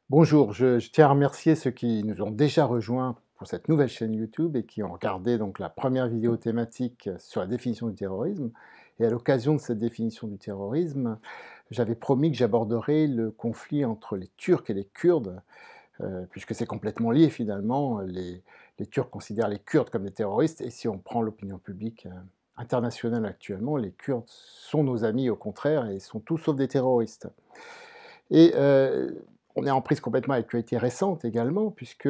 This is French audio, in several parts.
Bonjour, je tiens à remercier ceux qui nous ont déjà rejoints pour cette nouvelle chaîne YouTube et qui ont regardé donc la première vidéo thématique sur la définition du terrorisme. Et à l'occasion de cette définition du terrorisme, j'avais promis que j'aborderais le conflit entre les Turcs et les Kurdes, puisque c'est complètement lié finalement. Les Turcs considèrent les Kurdes comme des terroristes, et si on prend l'opinion publique internationale actuellement, les Kurdes sont nos amis au contraire et sont tout sauf des terroristes. Et on est en prise complètement avec l'actualité récente également, puisque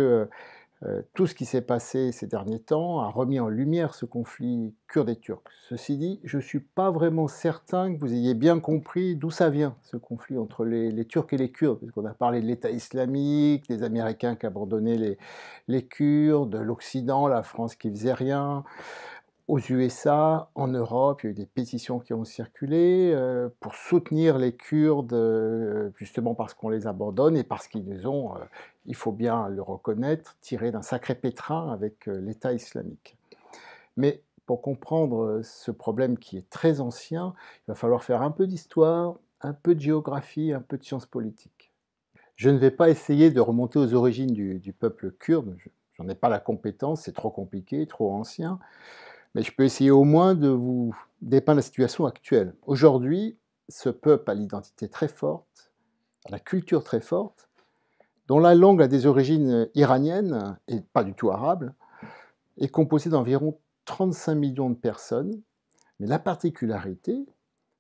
tout ce qui s'est passé ces derniers temps a remis en lumière ce conflit kurde et turc. Ceci dit, je ne suis pas vraiment certain que vous ayez bien compris d'où ça vient, ce conflit entre les Turcs et les Kurdes, puisqu'on a parlé de l'État islamique, des Américains qui abandonnaient les Kurdes, l'Occident, la France qui faisait rien. Aux USA, en Europe, il y a eu des pétitions qui ont circulé pour soutenir les Kurdes, justement parce qu'on les abandonne et parce qu'ils nous ont, il faut bien le reconnaître, tiré d'un sacré pétrin avec l'État islamique. Mais pour comprendre ce problème qui est très ancien, il va falloir faire un peu d'histoire, un peu de géographie, un peu de sciences politiques. Je ne vais pas essayer de remonter aux origines du peuple kurde, j'en ai pas la compétence, c'est trop compliqué, trop ancien. Mais je peux essayer au moins de vous dépeindre la situation actuelle. Aujourd'hui, ce peuple a l'identité très forte, a la culture très forte, dont la langue a des origines iraniennes et pas du tout arabes, est composée d'environ 35 millions de personnes. Mais la particularité,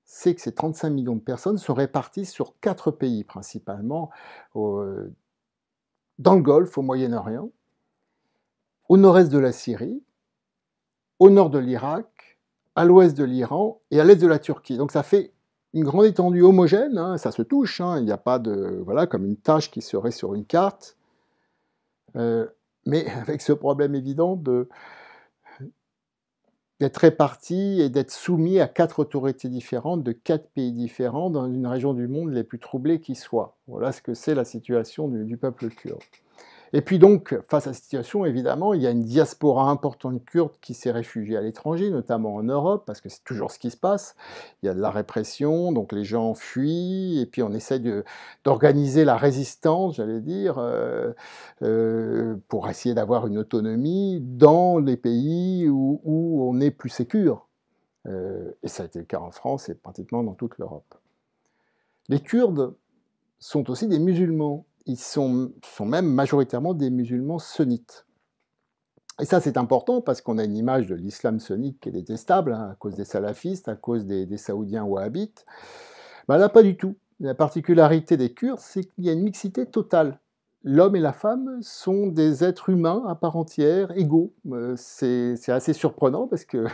c'est que ces 35 millions de personnes sont réparties sur 4 pays principalement, dans le Golfe, au Moyen-Orient, au nord-est de la Syrie, au nord de l'Irak, à l'ouest de l'Iran et à l'est de la Turquie. Donc ça fait une grande étendue homogène, hein, ça se touche, hein, il n'y a pas de, voilà, comme une tache qui serait sur une carte, mais avec ce problème évident d'être réparti et d'être soumis à 4 autorités différentes de 4 pays différents dans une région du monde les plus troublées qui soient. Voilà ce que c'est la situation du peuple kurde. Et puis donc, face à cette situation, évidemment, il y a une diaspora importante kurde qui s'est réfugiée à l'étranger, notamment en Europe, parce que c'est toujours ce qui se passe. Il y a de la répression, donc les gens fuient, et puis on essaie d'organiser la résistance, j'allais dire, pour essayer d'avoir une autonomie dans les pays où on est plus sécure. Et ça a été le cas en France et pratiquement dans toute l'Europe. Les Kurdes sont aussi des musulmans. Ils sont même majoritairement des musulmans sunnites. Et ça, c'est important parce qu'on a une image de l'islam sunnite qui est détestable, hein, à cause des salafistes, à cause des saoudiens wahhabites. Ben là, pas du tout. La particularité des Kurdes, c'est qu'il y a une mixité totale. L'homme et la femme sont des êtres humains à part entière, égaux. C'est assez surprenant parce que,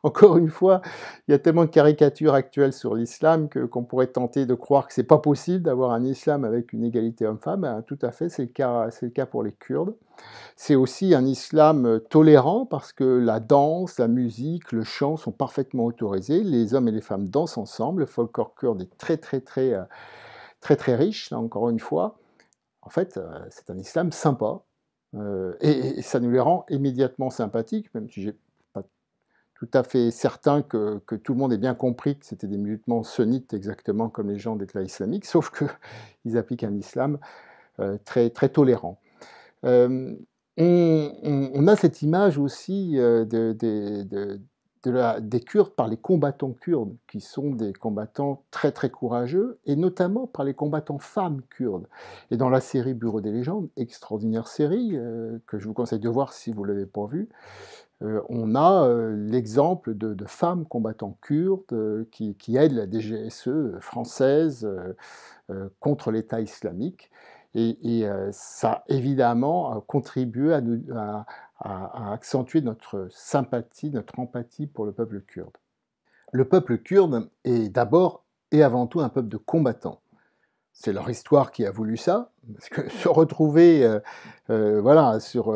encore une fois, il y a tellement de caricatures actuelles sur l'islam qu'on pourrait tenter de croire que c'est pas possible d'avoir un islam avec une égalité homme-femme. Ben, tout à fait, c'est le cas pour les Kurdes. C'est aussi un islam tolérant parce que la danse, la musique, le chant sont parfaitement autorisés. Les hommes et les femmes dansent ensemble. Le folklore kurde est très riche, là encore une fois. En fait, c'est un islam sympa. Et ça nous les rend immédiatement sympathiques, même si je n'ai pas tout à fait certain que tout le monde ait bien compris que c'était des musulmans sunnites, exactement comme les gens d'État islamique, sauf qu'ils appliquent un islam très tolérant. Euh, on a cette image aussi des Kurdes par les combattants kurdes, qui sont des combattants très courageux, et notamment par les combattants femmes kurdes. Et dans la série Bureau des légendes, extraordinaire série, que je vous conseille de voir si vous ne l'avez pas vue, on a l'exemple de femmes combattants kurdes qui aident la DGSE française contre l'État islamique. Et ça, évidemment, a contribué à accentuer notre sympathie, notre empathie pour le peuple kurde. Le peuple kurde est d'abord et avant tout un peuple de combattants. C'est leur histoire qui a voulu ça, parce que se retrouver voilà, sur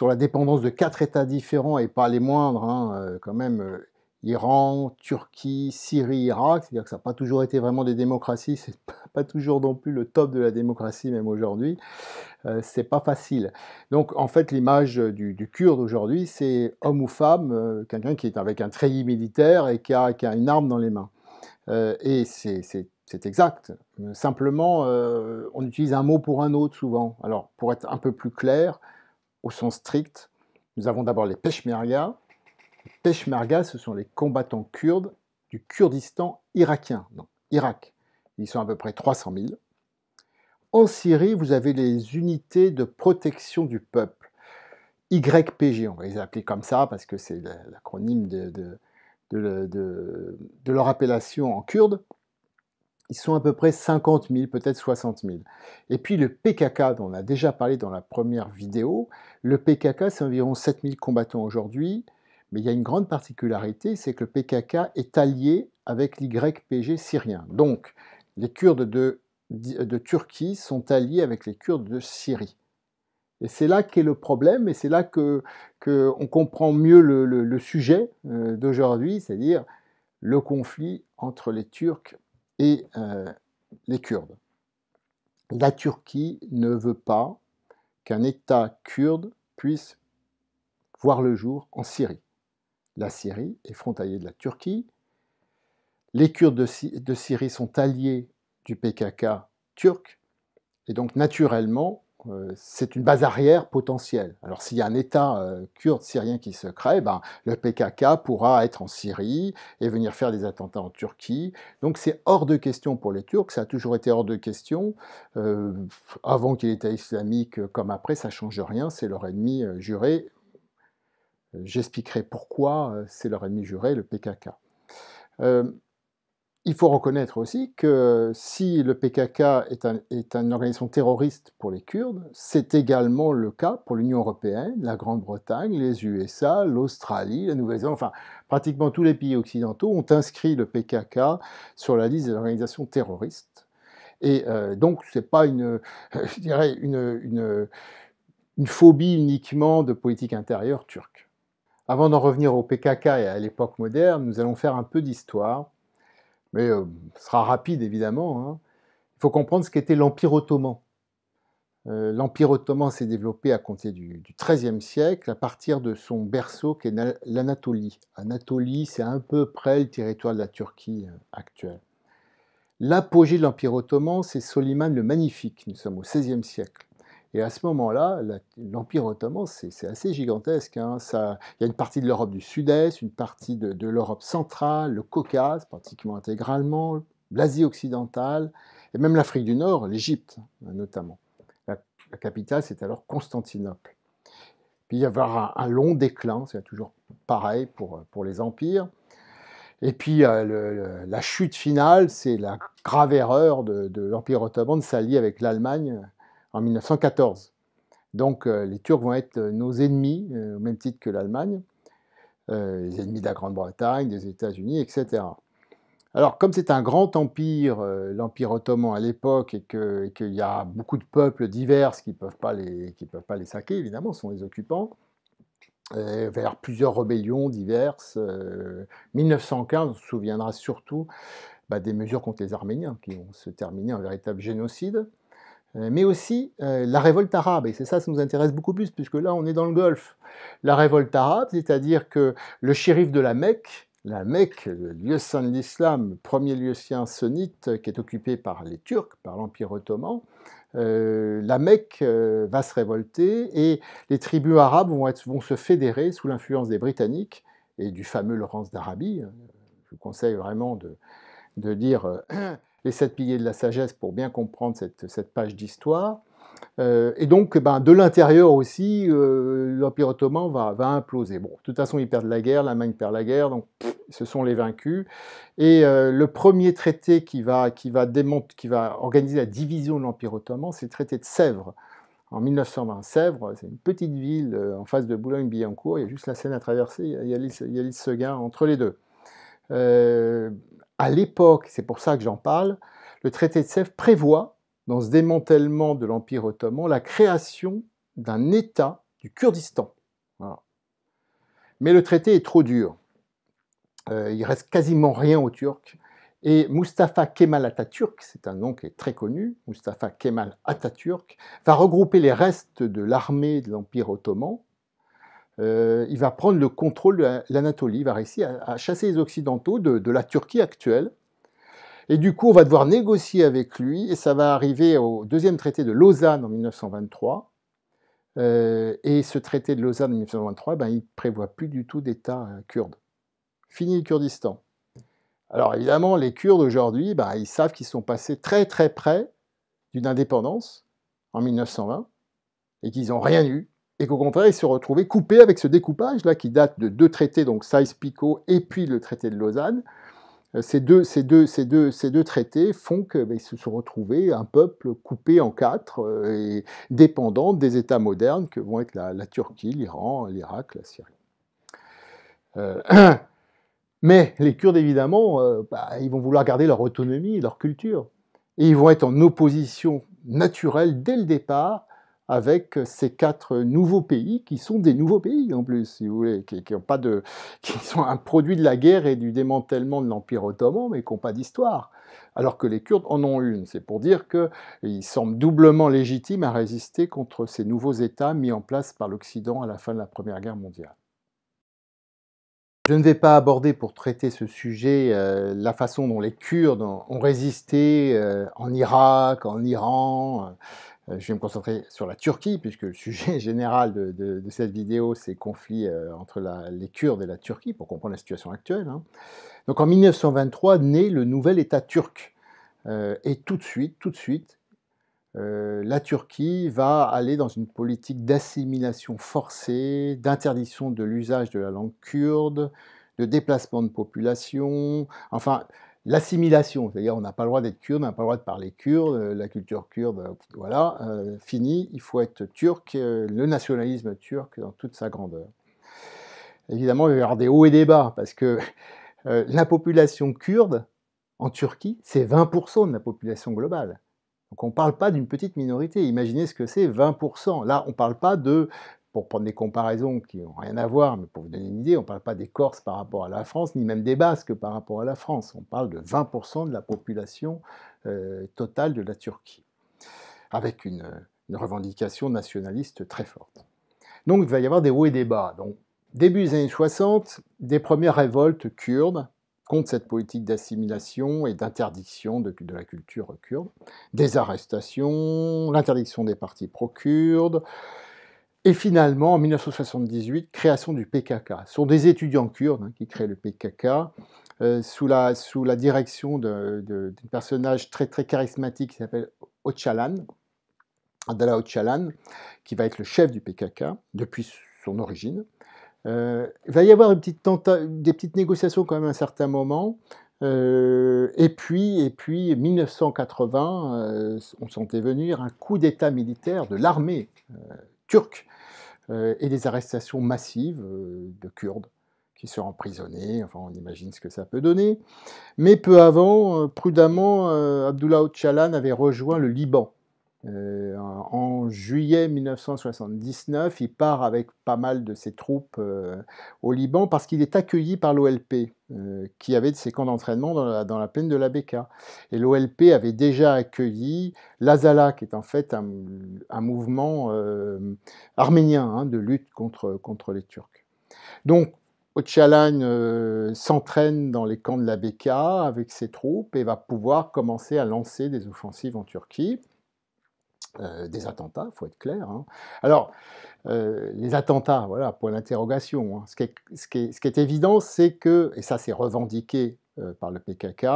la dépendance de 4 États différents, et pas les moindres, hein, quand même, Iran, Turquie, Syrie, Irak, c'est-à-dire que ça n'a pas toujours été vraiment des démocraties, c'est pas toujours non plus le top de la démocratie, même aujourd'hui, c'est pas facile. Donc en fait, l'image du Kurde aujourd'hui, c'est homme ou femme, quelqu'un qui est avec un treillis militaire et qui a une arme dans les mains. Et c'est c'est exact. Simplement, on utilise un mot pour un autre souvent. Alors, pour être un peu plus clair, au sens strict, nous avons d'abord les Peshmerga. Les Peshmerga, ce sont les combattants kurdes du Kurdistan irakien, donc Irak. Ils sont à peu près 300 000. En Syrie, vous avez les unités de protection du peuple, YPG, on va les appeler comme ça parce que c'est l'acronyme de leur appellation en kurde. Ils sont à peu près 50 000, peut-être 60 000. Et puis le PKK, dont on a déjà parlé dans la première vidéo, le PKK, c'est environ 7 000 combattants aujourd'hui, mais il y a une grande particularité, c'est que le PKK est allié avec l'YPG syrien. Donc, les Kurdes de Turquie sont alliés avec les Kurdes de Syrie. Et c'est là qu'est le problème, et c'est là qu'on comprend mieux le sujet d'aujourd'hui, c'est-à-dire le conflit entre les Turcs et les Kurdes. La Turquie ne veut pas qu'un État kurde puisse voir le jour en Syrie. La Syrie est frontalier de la Turquie. Les Kurdes de Syrie sont alliés du PKK turc, et donc naturellement, c'est une base arrière potentielle. Alors s'il y a un État kurde syrien qui se crée, ben, le PKK pourra être en Syrie et venir faire des attentats en Turquie. Donc c'est hors de question pour les Turcs, ça a toujours été hors de question. Avant qu'il y ait l'État islamique comme après, ça ne change rien, c'est leur ennemi juré. J'expliquerai pourquoi c'est leur ennemi juré, le PKK. Il faut reconnaître aussi que si le PKK est une organisation terroriste pour les Kurdes, c'est également le cas pour l'Union européenne, la Grande-Bretagne, les USA, l'Australie, la Nouvelle-Zélande, enfin pratiquement tous les pays occidentaux ont inscrit le PKK sur la liste des organisations terroristes. Et donc ce n'est pas je dirais une phobie uniquement de politique intérieure turque. Avant d'en revenir au PKK et à l'époque moderne, nous allons faire un peu d'histoire. Mais ce sera rapide évidemment. Hein. Il faut comprendre ce qu'était l'Empire ottoman. L'Empire ottoman s'est développé à compter du XIIIe siècle, à partir de son berceau qui est l'Anatolie. Anatolie, c'est à peu près le territoire de la Turquie actuelle. L'apogée de l'Empire ottoman, c'est Soliman le Magnifique. Nous sommes au XVIe siècle. Et à ce moment-là, l'Empire ottoman, c'est assez gigantesque. Hein. Il y a une partie de l'Europe du Sud-Est, une partie de l'Europe centrale, le Caucase, pratiquement intégralement, l'Asie occidentale, et même l'Afrique du Nord, l'Égypte notamment. La capitale, c'est alors Constantinople. Puis il y avoir un long déclin, c'est toujours pareil pour les empires. Et puis la chute finale, c'est la grave erreur de l'Empire ottoman de s'allier avec l'Allemagne en 1914. Donc les Turcs vont être nos ennemis, au même titre que l'Allemagne, les ennemis de la Grande-Bretagne, des États-Unis, etc. Alors comme c'est un grand empire, l'Empire ottoman à l'époque, et qu'il y a beaucoup de peuples divers qui ne peuvent pas les saquer, évidemment, ce sont les occupants, vers plusieurs rébellions diverses. 1915, on se souviendra surtout des mesures contre les Arméniens, qui vont se terminer en véritable génocide. Mais aussi la révolte arabe, et c'est ça qui nous intéresse beaucoup plus, puisque là on est dans le Golfe. La révolte arabe, c'est-à-dire que le shérif de la Mecque, le lieu saint de l'islam, premier lieu saint sunnite, qui est occupé par les Turcs, par l'Empire ottoman, la Mecque va se révolter, et les tribus arabes vont se fédérer sous l'influence des Britanniques et du fameux Laurence d'Arabie. Je vous conseille vraiment de lire les 7 piliers de la sagesse pour bien comprendre cette page d'histoire. Et donc, de l'intérieur aussi, l'Empire ottoman va imploser. Bon, de toute façon, ils perdent la guerre, l'Allemagne perd la guerre, donc ce sont les vaincus. Et le premier traité qui va organiser la division de l'Empire ottoman, c'est le traité de Sèvres. En 1920, Sèvres, c'est une petite ville en face de Boulogne-Billancourt, il y a juste la Seine à traverser, il y a l'île Seguin entre les deux. À l'époque, c'est pour ça que j'en parle, le traité de Sèvres prévoit, dans ce démantèlement de l'Empire ottoman, la création d'un État du Kurdistan. Voilà. Mais le traité est trop dur. Il reste quasiment rien aux Turcs. Et Mustafa Kemal Atatürk, c'est un nom qui est très connu, Mustafa Kemal Atatürk, va regrouper les restes de l'armée de l'Empire ottoman. Il va prendre le contrôle de l'Anatolie, il va réussir à chasser les Occidentaux de la Turquie actuelle. Et du coup, on va devoir négocier avec lui, et ça va arriver au deuxième traité de Lausanne en 1923. Et ce traité de Lausanne en 1923, ben, il ne prévoit plus du tout d'État kurde. Fini le Kurdistan. Alors évidemment, les Kurdes aujourd'hui, ben, ils savent qu'ils sont passés très très près d'une indépendance en 1920 et qu'ils n'ont rien eu, et qu'au contraire, ils se retrouvaient coupés avec ce découpage-là qui date de deux traités, donc Sykes-Picot et puis le traité de Lausanne. Ces deux traités font qu'ils se sont retrouvés un peuple coupé en quatre et dépendant des États modernes que vont être la Turquie, l'Iran, l'Irak, la Syrie. Mais les Kurdes, évidemment, ils vont vouloir garder leur autonomie, leur culture. Et ils vont être en opposition naturelle dès le départ avec ces quatre nouveaux pays, qui sont des nouveaux pays en plus, si vous voulez, qui sont un produit de la guerre et du démantèlement de l'Empire ottoman, mais qui n'ont pas d'histoire. Alors que les Kurdes en ont une. C'est pour dire qu'ils semblent doublement légitimes à résister contre ces nouveaux États mis en place par l'Occident à la fin de la Première Guerre mondiale. Je ne vais pas aborder pour traiter ce sujet la façon dont les Kurdes ont résisté en Irak, en Iran. Je vais me concentrer sur la Turquie, puisque le sujet général de cette vidéo, c'est le conflit entre les Kurdes et la Turquie, pour comprendre la situation actuelle. Hein. Donc en 1923, naît le nouvel État turc. Et tout de suite, la Turquie va aller dans une politique d'assimilation forcée, d'interdiction de l'usage de la langue kurde, de déplacement de population, enfin, l'assimilation, c'est-à-dire on n'a pas le droit d'être kurde, on n'a pas le droit de parler kurde, la culture kurde, voilà, fini, il faut être turc, le nationalisme turc dans toute sa grandeur. Évidemment, il va y avoir des hauts et des bas, parce que la population kurde en Turquie, c'est 20% de la population globale. Donc on ne parle pas d'une petite minorité. Imaginez ce que c'est 20%. Là, on ne parle pas pour prendre des comparaisons qui n'ont rien à voir, mais pour vous donner une idée, on ne parle pas des Corses par rapport à la France, ni même des Basques par rapport à la France. On parle de 20% de la population totale de la Turquie, avec une revendication nationaliste très forte. Donc il va y avoir des hauts et des bas. Donc, début des années 60, des premières révoltes kurdes contre cette politique d'assimilation et d'interdiction de la culture kurde, des arrestations, l'interdiction des partis pro-kurdes, et finalement, en 1978, création du PKK. Ce sont des étudiants kurdes qui créent le PKK, sous la direction d'un personnage très, très charismatique qui s'appelle Öcalan, Abdallah Öcalan, qui va être le chef du PKK depuis son origine. Il va y avoir des petites négociations quand même à un certain moment. Et puis 1980, on sentait venir un coup d'État militaire de l'armée turque et des arrestations massives de Kurdes qui sont emprisonnés. Enfin, on imagine ce que ça peut donner. Mais peu avant, prudemment, Abdullah Öcalan avait rejoint le Liban. En juillet 1979, il part avec pas mal de ses troupes au Liban parce qu'il est accueilli par l'OLP, qui avait ses camps d'entraînement dans la plaine de la Bekaa. Et l'OLP avait déjà accueilli l'Azala, qui est en fait un mouvement arménien de lutte contre les Turcs. Donc, Öcalan s'entraîne dans les camps de la Bekaa avec ses troupes et va pouvoir commencer à lancer des offensives en Turquie. Des attentats, il faut être clair. Hein. Alors, les attentats, voilà, point d'interrogation. Hein. Ce qui est évident, c'est que, et ça c'est revendiqué par le PKK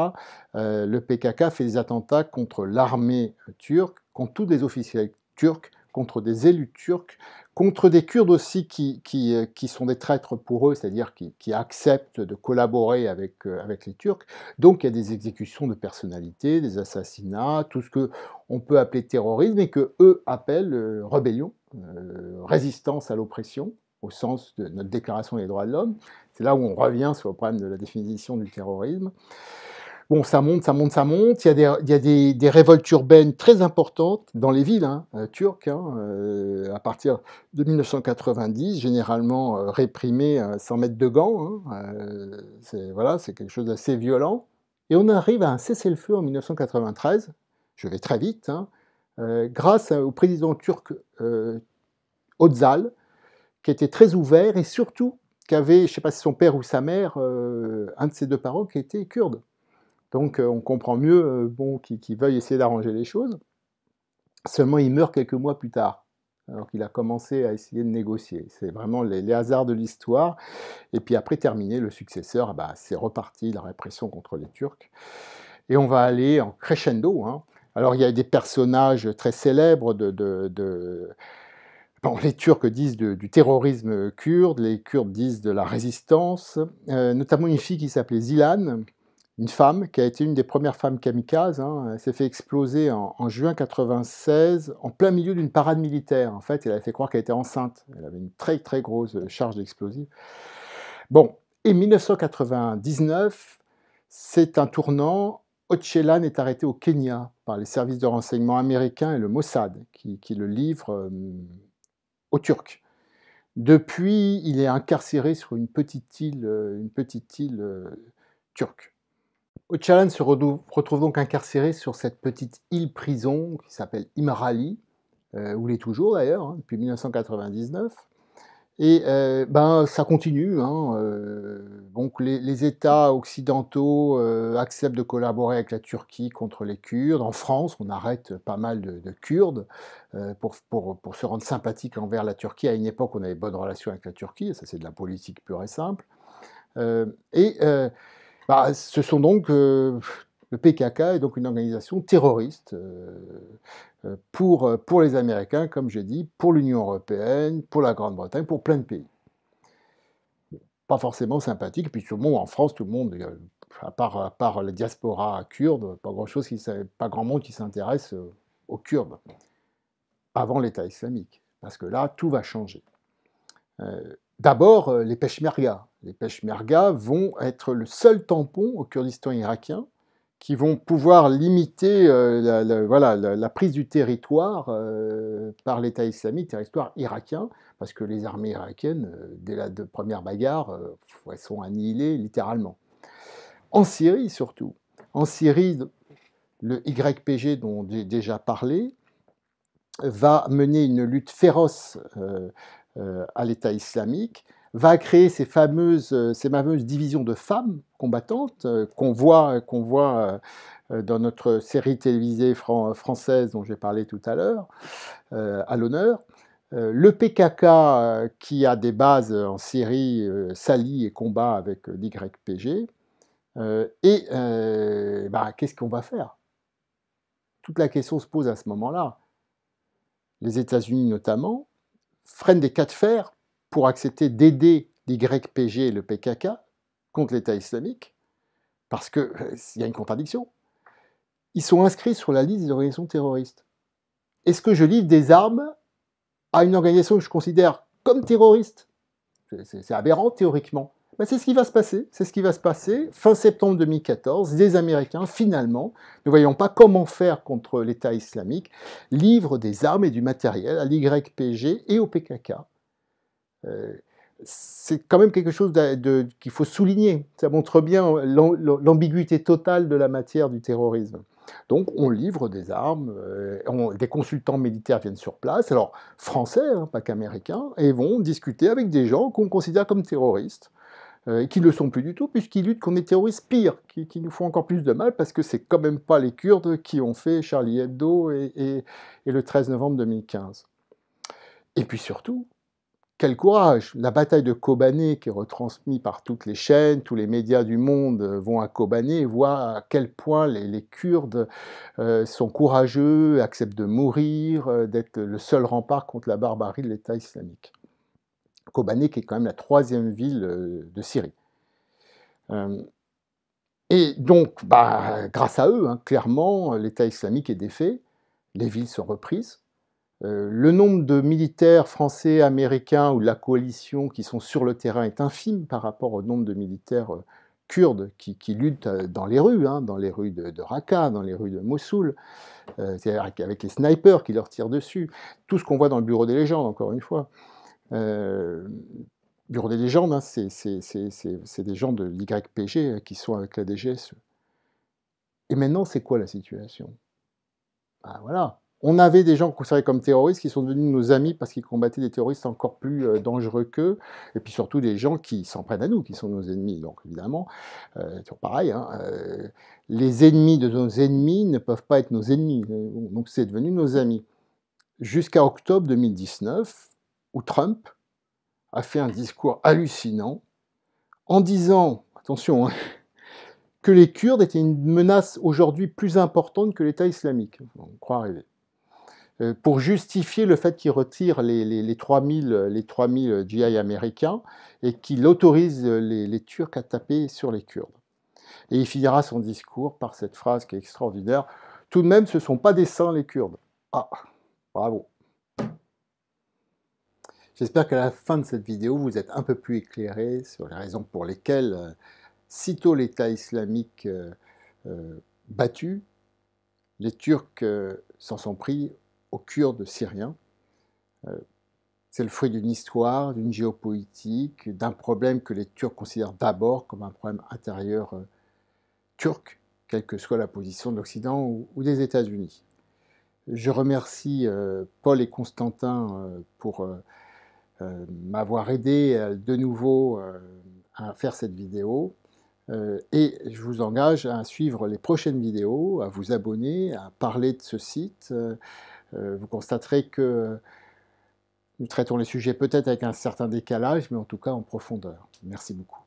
fait des attentats contre l'armée turque, contre tous les officiels turcs, contre des élus turcs, contre des Kurdes aussi qui sont des traîtres pour eux, c'est-à-dire qui acceptent de collaborer avec les Turcs. Donc il y a des exécutions de personnalités, des assassinats, tout ce qu'on peut appeler terrorisme et que eux appellent rébellion, résistance à l'oppression, au sens de notre déclaration des droits de l'homme. C'est là où on revient sur le problème de la définition du terrorisme. Bon, ça monte. Il y a des révoltes urbaines très importantes dans les villes turques, à partir de 1990, généralement réprimées sans mettre de gants. C'est quelque chose d'assez violent. Et on arrive à un cessez-le-feu en 1993, je vais très vite, grâce au président turc Özal, qui était très ouvert et surtout qui avait, je ne sais pas si son père ou sa mère, un de ses deux parents qui était kurde. Donc on comprend mieux bon, qu'il veuille essayer d'arranger les choses. Seulement, il meurt quelques mois plus tard, alors qu'il a commencé à essayer de négocier. C'est vraiment les hasards de l'histoire. Et puis après, terminé, le successeur, bah, c'est reparti, la répression contre les Turcs. Et on va aller en crescendo, hein. Alors, il y a des personnages très célèbres bon, les Turcs disent du terrorisme kurde, les Kurdes disent de la résistance, notamment une fille qui s'appelait Zilan, une femme qui a été une des premières femmes kamikazes, hein. Elle s'est fait exploser en juin 96, en plein milieu d'une parade militaire. En fait, elle a fait croire qu'elle était enceinte. Elle avait une très très grosse charge d'explosifs. Bon, et 1999, c'est un tournant. Öcalan est arrêté au Kenya par les services de renseignement américains et le Mossad, qui le livrent aux Turcs. Depuis, il est incarcéré sur une petite île turque. Öcalan se retrouve donc incarcéré sur cette petite île-prison qui s'appelle İmralı, où il est toujours d'ailleurs, hein, depuis 1999. Et ben, ça continue, hein, donc les États occidentaux acceptent de collaborer avec la Turquie contre les Kurdes. En France, on arrête pas mal de Kurdes pour se rendre sympathique envers la Turquie. À une époque, on avait bonne relation avec la Turquie, ça c'est de la politique pure et simple. Et bah, ce sont donc le PKK est donc une organisation terroriste pour les Américains, comme j'ai dit, pour l'Union européenne, pour la Grande-Bretagne, pour plein de pays. Pas forcément sympathique, et puis tout le monde, en France, tout le monde, à part la diaspora kurde, pas grand monde qui s'intéresse aux Kurdes avant l'État islamique, parce que là, tout va changer. D'abord, les Peshmerga. Les Peshmerga vont être le seul tampon au Kurdistan irakien qui vont pouvoir limiter la prise du territoire par l'État islamique, territoire irakien, parce que les armées irakiennes, dès la première bagarre, elles sont annihilées littéralement. En Syrie surtout. En Syrie, le YPG dont j'ai déjà parlé va mener une lutte féroce à l'État islamique, va créer ces fameuses divisions de femmes combattantes qu'on voit dans notre série télévisée française dont j'ai parlé tout à l'heure, à l'honneur. Le PKK, qui a des bases en Syrie, s'allie et combat avec l'YPG. Qu'est-ce qu'on va faire? Toute la question se pose à ce moment-là. Les États-Unis notamment freinent des cas de fer pour accepter d'aider l'YPG et le PKK contre l'État islamique, parce qu'il y a une contradiction. Ils sont inscrits sur la liste des organisations terroristes. Est-ce que je livre des armes à une organisation que je considère comme terroriste? C'est aberrant théoriquement. Ben, c'est ce qui va se passer. C'est ce qui va se passer. Fin septembre 2014, les Américains, finalement, ne voyant pas comment faire contre l'État islamique, livrent des armes et du matériel à l'YPG et au PKK. C'est quand même quelque chose qu'il faut souligner. Ça montre bien l'ambiguïté totale de la matière du terrorisme. Donc on livre des armes, des consultants militaires viennent sur place, alors français, hein, pas qu'américains, et vont discuter avec des gens qu'on considère comme terroristes, et qui ne le sont plus du tout, puisqu'ils luttent contre des terroristes pires, qui nous font encore plus de mal, parce que c'est quand même pas les Kurdes qui ont fait Charlie Hebdo et le 13 novembre 2015. Et puis surtout, quel courage! La bataille de Kobané, qui est retransmise par toutes les chaînes, tous les médias du monde vont à Kobané et voient à quel point les Kurdes sont courageux, acceptent de mourir, d'être le seul rempart contre la barbarie de l'État islamique. Kobané, qui est quand même la 3e ville de Syrie. Et donc, grâce à eux, hein, clairement, l'État islamique est défait, les villes sont reprises. Le nombre de militaires français, américains ou de la coalition qui sont sur le terrain est infime par rapport au nombre de militaires kurdes qui luttent dans les rues, hein, dans les rues de Raqqa, dans les rues de Mossoul, c'est-à-dire avec les snipers qui leur tirent dessus. Tout ce qu'on voit dans le Bureau des légendes, encore une fois. Bureau des légendes, hein, c'est des gens de l'YPG qui sont avec la DGSE. Et maintenant, c'est quoi la situation? Voilà. On avait des gens considérés comme terroristes qui sont devenus nos amis parce qu'ils combattaient des terroristes encore plus dangereux qu'eux, et puis surtout des gens qui s'en prennent à nous, qui sont nos ennemis. Donc évidemment, toujours pareil, hein, les ennemis de nos ennemis ne peuvent pas être nos ennemis, donc c'est devenu nos amis. Jusqu'à octobre 2019, où Trump a fait un discours hallucinant en disant, attention, hein, que les Kurdes étaient une menace aujourd'hui plus importante que l'État islamique. On croit rêver. Pour justifier le fait qu'il retire les 3000 GI américains et qu'il autorise les Turcs à taper sur les Kurdes. Et il finira son discours par cette phrase qui est extraordinaire. Tout de même, ce ne sont pas des saints, les Kurdes. Ah, bravo. J'espère qu'à la fin de cette vidéo, vous êtes un peu plus éclairé sur les raisons pour lesquelles, sitôt l'État islamique battu, les Turcs s'en sont pris aux Kurdes syriens. C'est le fruit d'une histoire, d'une géopolitique, d'un problème que les Turcs considèrent d'abord comme un problème intérieur turc, quelle que soit la position de l'Occident ou des États-Unis. Je remercie Paul et Constantin pour m'avoir aidé de nouveau à faire cette vidéo. Et je vous engage à suivre les prochaines vidéos, à vous abonner, à parler de ce site. Vous constaterez que nous traitons les sujets peut-être avec un certain décalage, mais en tout cas en profondeur. Merci beaucoup.